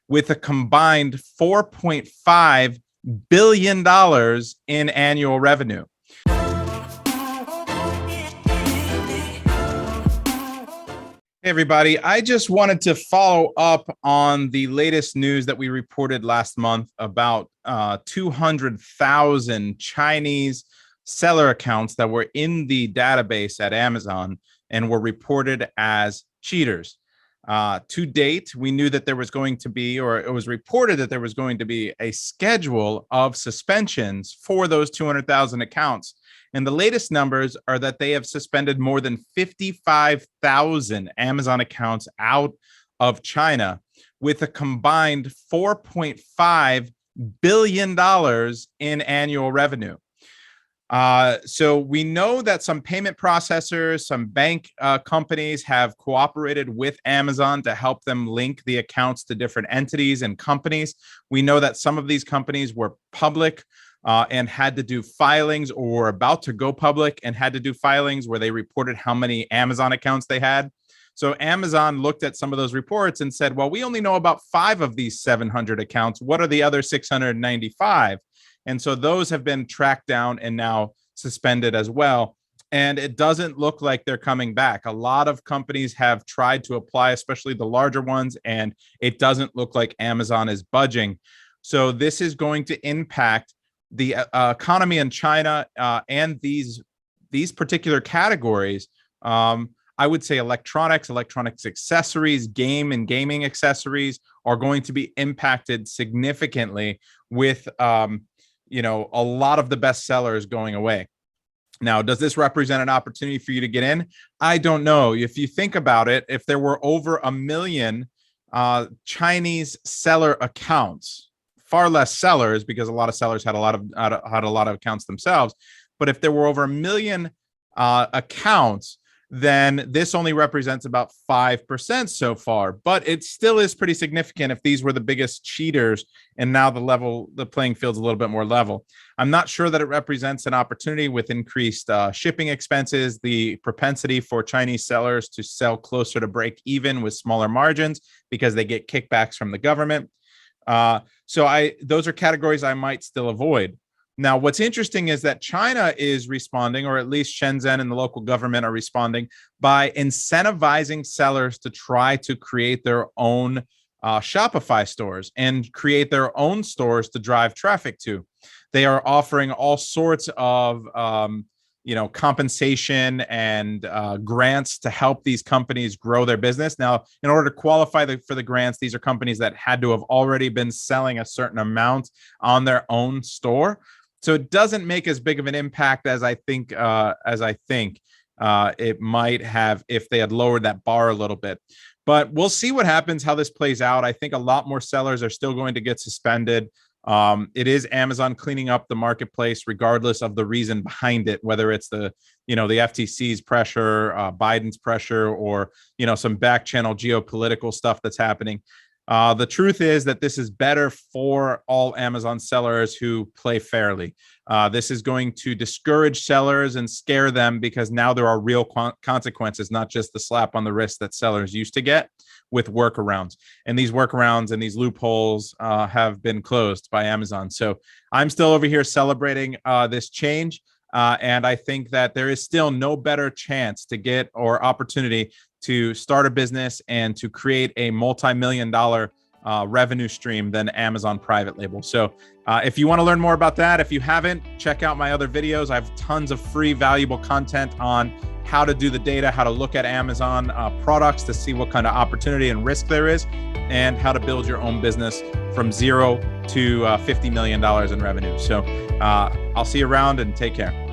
with a combined $4.5 billion in annual revenue. Hey everybody, I just wanted to follow up on the latest news that we reported last month about 200,000 Chinese seller accounts that were in the database at Amazon and were reported as cheaters. To date, we knew that there was going to be, or it was reported that there was going to be a schedule of suspensions for those 200,000 accounts. And the latest numbers are that they have suspended more than 55,000 Amazon accounts out of China with a combined $4.5 billion in annual revenue. So we know that some payment processors, some bank companies have cooperated with Amazon to help them link the accounts to different entities and companies. We know that some of these companies were public and had to do filings, or were about to go public and had to do filings where they reported how many Amazon accounts they had. So Amazon looked at some of those reports and said, well, we only know about 5 of these 700 accounts. What are the other 695? And so those have been tracked down and now suspended as well. And it doesn't look like they're coming back. A lot of companies have tried to apply, especially the larger ones, and it doesn't look like Amazon is budging. So this is going to impact the economy in China and these particular categories. I would say electronics accessories, gaming accessories are going to be impacted significantly with a lot of the best sellers going away. Now, does this represent an opportunity for you to get in? I don't know. If you think about it, if there were over 1 million Chinese seller accounts, far less sellers because a lot of sellers had a lot of accounts themselves, but if there were over 1 million accounts, then this only represents about 5% so far, but it still is pretty significant if these were the biggest cheaters and now the playing field's a little bit more level. I'm not sure that it represents an opportunity with increased shipping expenses, the propensity for Chinese sellers to sell closer to break even with smaller margins because they get kickbacks from the government. So those are categories I might still avoid. Now, what's interesting is that China is responding, or at least Shenzhen and the local government are responding by incentivizing sellers to try to create their own Shopify stores and create their own stores to drive traffic to. They are offering all sorts of compensation and grants to help these companies grow their business. Now, in order to qualify for the grants, these are companies that had to have already been selling a certain amount on their own store. So it doesn't make as big of an impact as I think it might have if they had lowered that bar a little bit. But we'll see what happens, how this plays out. I think a lot more sellers are still going to get suspended. It is Amazon cleaning up the marketplace, regardless of the reason behind it, whether it's the FTC's pressure, Biden's pressure, or some back channel geopolitical stuff that's happening. The truth is that this is better for all Amazon sellers who play fairly. This is going to discourage sellers and scare them because now there are real consequences, not just the slap on the wrist that sellers used to get with workarounds. And these workarounds and these loopholes have been closed by Amazon. So I'm still over here celebrating this change. And I think that there is still no better chance to get or opportunity to start a business and to create a multi-million-dollar revenue stream than Amazon private label. So if you want to learn more about that, if you haven't, check out my other videos. I have tons of free, valuable content on how to do the data, how to look at Amazon products to see what kind of opportunity and risk there is, and how to build your own business from 0 to $50 million in revenue. So I'll see you around and take care.